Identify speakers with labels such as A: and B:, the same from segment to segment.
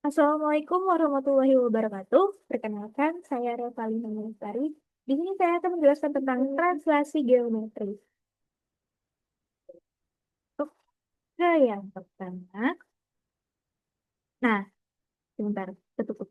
A: Assalamualaikum warahmatullahi wabarakatuh. Perkenalkan, saya Revalina Lestari. Di sini saya akan menjelaskan tentang translasi geometri. Oke, yang pertama. Nah, sebentar, ketutup.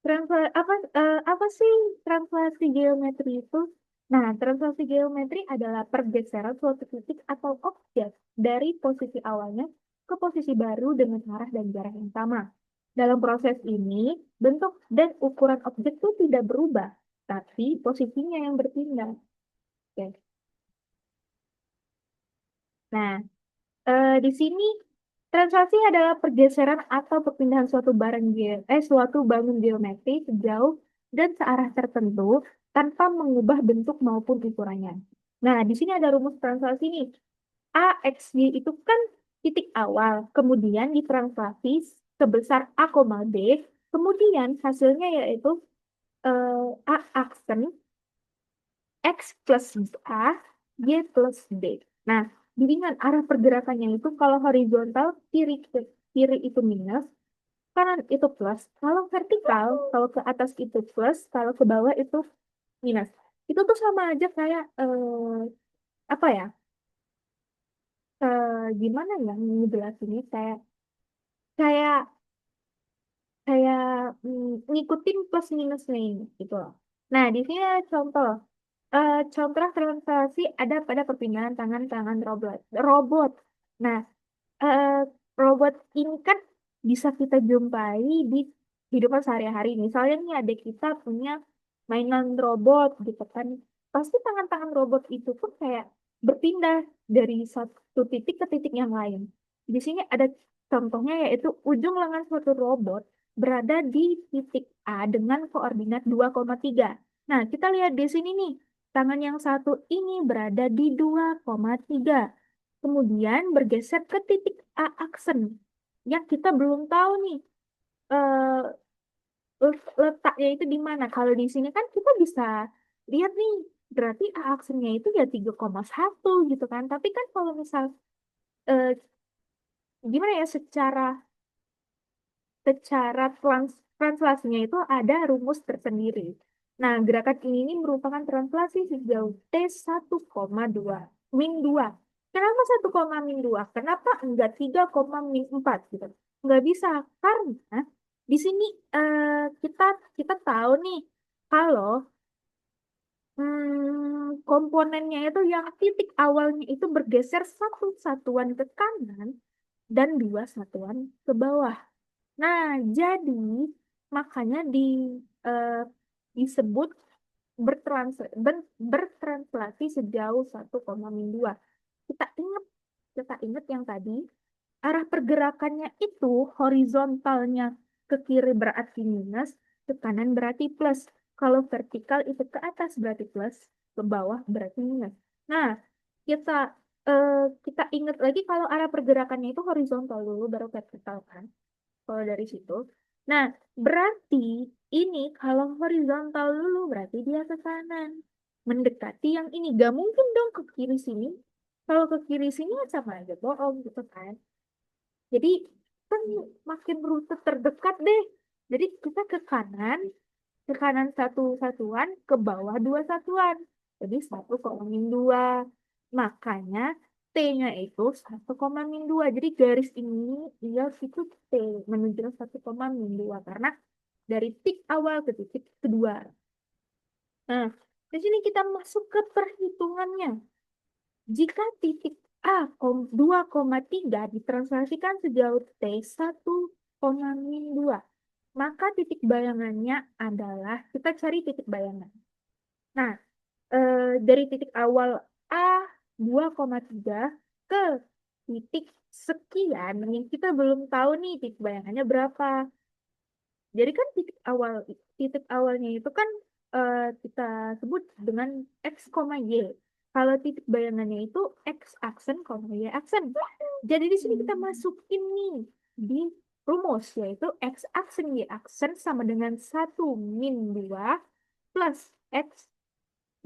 A: Apa sih translasi geometri itu? Nah, translasi geometri adalah pergeseran suatu titik atau objek dari posisi awalnya ke posisi baru dengan arah dan jarak yang sama. Dalam proses ini, bentuk dan ukuran objek itu tidak berubah, tapi posisinya yang berpindah. Oke. Nah, di sini translasi adalah pergeseran atau perpindahan suatu bangun geometri sejauh dan searah tertentu tanpa mengubah bentuk maupun ukurannya. Nah, di sini ada rumus translasi nih. A, X, Y itu kan titik awal, kemudian ditranslasi sebesar A, B, kemudian hasilnya yaitu A aksen, X plus A, Y plus B. Nah, bimbingan arah pergerakannya itu kalau horizontal kiri itu minus, kanan itu plus. Kalau vertikal, kalau ke atas itu plus, kalau ke bawah itu minus. Itu tuh sama aja kayak apa ya? Gimana ya ngejelasinnya kayak kayak kayak ngikutin plus minusnya ini gitu loh. Nah, di sini ada contoh. Contoh translasi ada pada perpindahan tangan-tangan robot. Robot. Nah, eh, robot ini kan bisa kita jumpai di kehidupan sehari-hari. Misalnya nih adik kita punya mainan robot gitu kan. Pasti tangan-tangan robot itu pun kayak berpindah dari satu titik ke titik yang lain. Di sini ada contohnya yaitu ujung lengan suatu robot berada di titik A dengan koordinat 2,3. Nah, kita lihat di sini nih. Tangan yang satu ini berada di 2,3. Kemudian bergeser ke titik A aksen yang kita belum tahu nih eh, letaknya itu di mana. Kalau di sini kan kita bisa lihat nih, berarti A aksennya itu ya 3,1 gitu kan. Tapi kan kalau misal eh, gimana ya secara translasinya itu ada rumus tersendiri. Nah, gerakan ini merupakan translasi sejauh T1,2 min 2. Kenapa 1,-2? Kenapa enggak 3,-4 gitu? Enggak bisa karena di sini kita kita tahu nih kalau komponennya itu yang titik awalnya itu bergeser satu satuan ke kanan dan dua satuan ke bawah. Nah, jadi makanya eh, disebut bertranslasi sejauh 1,2. Kita ingat, kita ingat yang tadi, arah pergerakannya itu horizontalnya ke kiri berarti minus, ke kanan berarti plus. Kalau vertikal itu ke atas berarti plus, ke bawah berarti minus. Nah, kita eh, kita ingat lagi kalau arah pergerakannya itu horizontal dulu baru vertikal kan kalau dari situ. Nah, berarti ini kalau horizontal dulu berarti dia ke kanan. Mendekati yang ini. Gak mungkin dong ke kiri sini. Kalau ke kiri sini ya sama aja bohong gitu kan. Jadi kan makin rute terdekat deh. Jadi kita ke kanan satu satuan, ke bawah dua satuan. Jadi 1,-2. Makanya T-nya itu 1,-2. Jadi garis ini dia itu T menuju 1,-2 karena dari titik awal ke titik kedua. Nah, di sini kita masuk ke perhitungannya. Jika titik A 2,3 ditranslasikan sejauh T 1,-2, maka titik bayangannya adalah, kita cari titik bayangan. Nah, dari titik awal A 2,3 ke titik sekian, yang kita belum tahu nih titik bayangannya berapa. Jadi kan titik awalnya itu kan kita sebut dengan X, Y. Kalau titik bayangannya itu X aksen, Y aksen. Jadi di sini kita masukin nih di rumus yaitu X aksen Y aksen sama dengan 1-2 plus X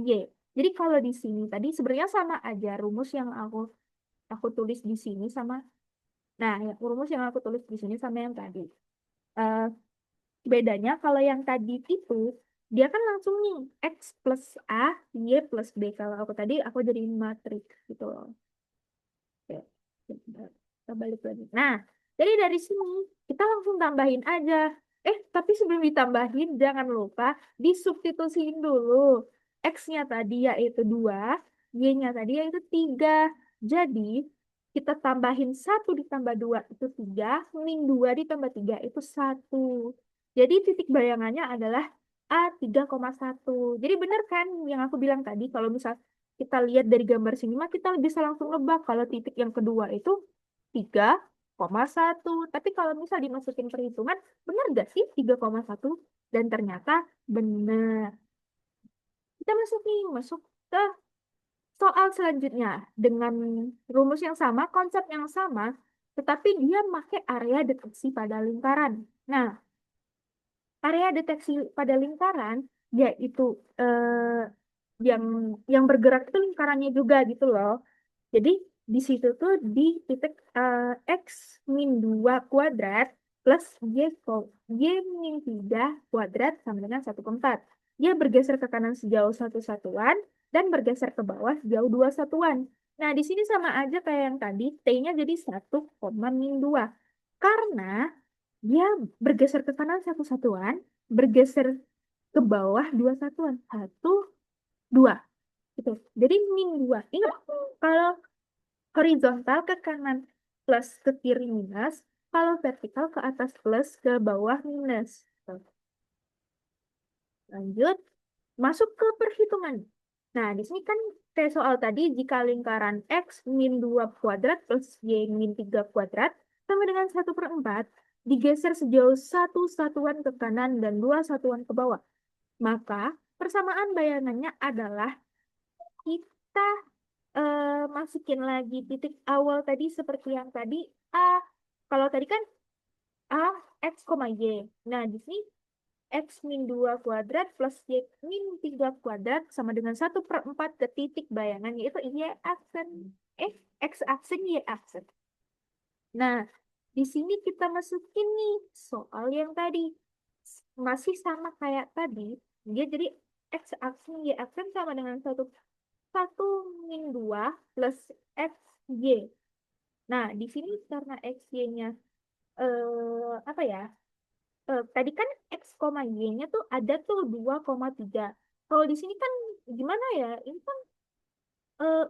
A: Y. Jadi kalau di sini tadi sebenarnya sama aja rumus yang aku tulis di sini sama Nah, rumus yang aku tulis di sini sama yang tadi. Eh, Bedanya kalau yang tadi itu dia kan langsung nih X plus A, Y plus B. Kalau aku tadi aku jadiin matriks gitu loh. Oke, bentar. Kita balik lagi. Nah, jadi dari sini kita langsung tambahin aja. Tapi sebelum ditambahin jangan lupa disubstitusiin dulu. X-nya tadi yaitu 2, Y-nya tadi yaitu 3. Jadi kita tambahin 1 ditambah 2 itu 3, min 2 ditambah 3 itu 1. Jadi titik bayangannya adalah A3,1. Jadi benar kan yang aku bilang tadi, kalau misal kita lihat dari gambar sini mah kita bisa langsung nebak kalau titik yang kedua itu 3,1. Tapi kalau misal dimasukin perhitungan, benar gak sih 3,1? Dan ternyata benar. Kita masuk ke soal selanjutnya dengan rumus yang sama, konsep yang sama, tetapi dia pakai area deteksi pada lingkaran. Nah, area deteksi pada lingkaran yaitu yang bergerak itu lingkarannya juga gitu loh. Jadi di situ tuh di titik X min 2 kuadrat plus Y min 3 kuadrat sama dengan 1/4. Dia bergeser ke kanan sejauh 1 satuan dan bergeser ke bawah sejauh 2 satuan. Nah, di sini sama aja kayak yang tadi, T-nya jadi 1, min 2. Karena dia bergeser ke kanan 1 satuan, bergeser ke bawah 2 satuan. 1, 2. Gitu. Jadi min 2. Ingat, kalau horizontal ke kanan plus ke kiri minus, kalau vertikal ke atas plus ke bawah minus. Tuh. Lanjut, masuk ke perhitungan. Nah, di sini kan kayak soal tadi, jika lingkaran X min 2 kuadrat plus Y min 3 kuadrat sama dengan 1/4, digeser sejauh 1 satuan ke kanan dan 2 satuan ke bawah. Maka persamaan bayangannya adalah kita masukin lagi titik awal tadi seperti yang tadi A. Kalau tadi kan A, X, Y. Nah, di sini X min 2 kuadrat plus Y min 3 kuadrat sama dengan 1/4 ke titik bayangan, yaitu Y aksen. X aksen, Y aksen. Nah, di sini kita masukin nih soal yang tadi. Masih sama kayak tadi. Dia jadi X aksen, Y aksen sama dengan 1 min 2 plus X, Y. Nah, di sini karena XY-nya apa ya? Tadi kan X, Y-nya tuh ada tuh 2,3. Kalau di sini kan gimana ya? Ini kan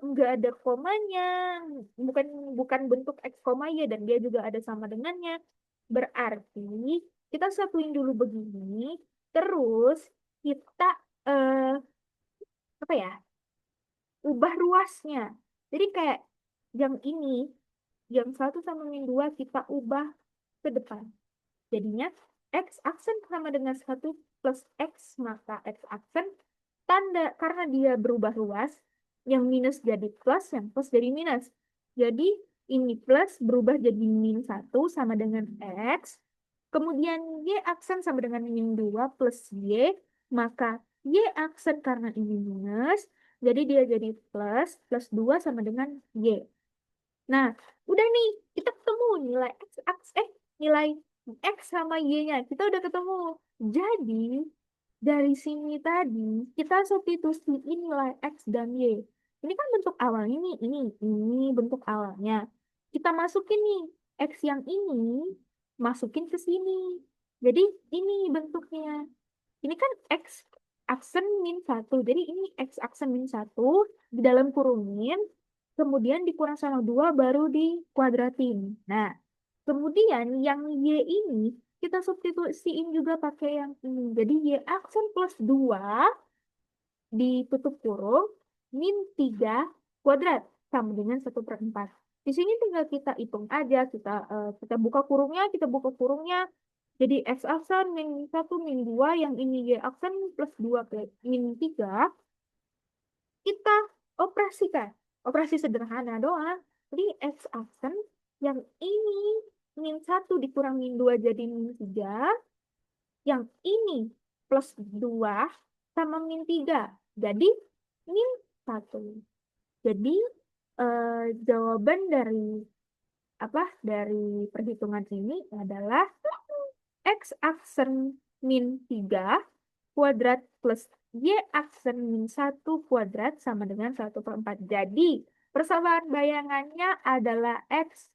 A: nggak ada komanya, bukan bukan bentuk X, Y dan dia juga ada sama dengannya. Berarti kita satuin dulu begini, terus kita eh, apa ya? Ubah ruasnya. Jadi kayak yang ini, yang 1 sama min 2 kita ubah ke depan. Jadinya X aksen sama dengan 1 plus X, maka X aksen tanda karena dia berubah ruas, yang minus jadi plus, yang plus jadi minus. Jadi ini plus berubah jadi min 1 sama dengan X. Kemudian Y aksen sama dengan min 2 plus Y, maka Y aksen karena ini minus, jadi dia jadi plus, plus 2 sama dengan Y. Nah, udah nih, kita ketemu nilai nilai X sama Y-nya. Kita udah ketemu. Jadi, dari sini tadi, kita substitusiin nilai X dan Y. Ini kan bentuk awalnya nih, ini bentuk awalnya. Kita masukin nih, X yang ini, masukin ke sini. Jadi, ini bentuknya. Ini kan X aksen min 1. Jadi, ini X aksen min 1 di dalam kurungin, kemudian dikurang sama 2 baru dikuadratin. Nah, kemudian yang Y ini kita substitusiin juga pakai yang ini. Jadi Y aksen plus 2 ditutup kurung min 3 kuadrat sama dengan 1/4. Di sini tinggal kita hitung aja, kita buka kurungnya, Jadi X aksen min 1 min 2, yang ini Y aksen plus 2 ke min 3, kita operasikan. Operasi sederhana doang. Jadi X aksen yang ini min 1 dikurang min 2 jadi min 3. Yang ini plus 2 sama min 3. Jadi min 1. Jadi jawaban dari apa dari perhitungan ini adalah X aksen min 3 kuadrat plus Y aksen min 1 kuadrat sama dengan 1/4. Jadi, persamaan bayangannya adalah X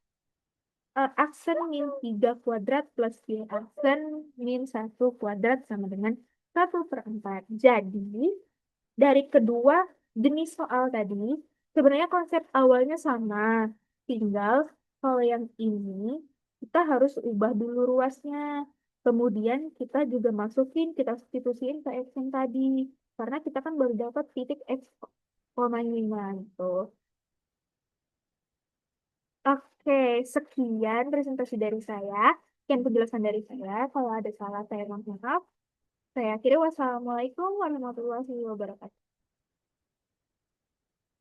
A: aksen min 3 kuadrat plus Y aksen min 1 kuadrat sama dengan 1/4. Jadi, dari kedua jenis soal tadi, sebenarnya konsep awalnya sama. Tinggal kalau yang ini, kita harus ubah dulu ruasnya. Kemudian kita juga masukin, kita substitusiin ke X yang tadi. Karena kita kan baru dapat titik X, koma 5 gitu. Oke, sekian presentasi dari saya. Sekian penjelasan dari saya. Kalau ada salah, saya mohon maaf. Saya akhiri wassalamualaikum warahmatullahi wabarakatuh.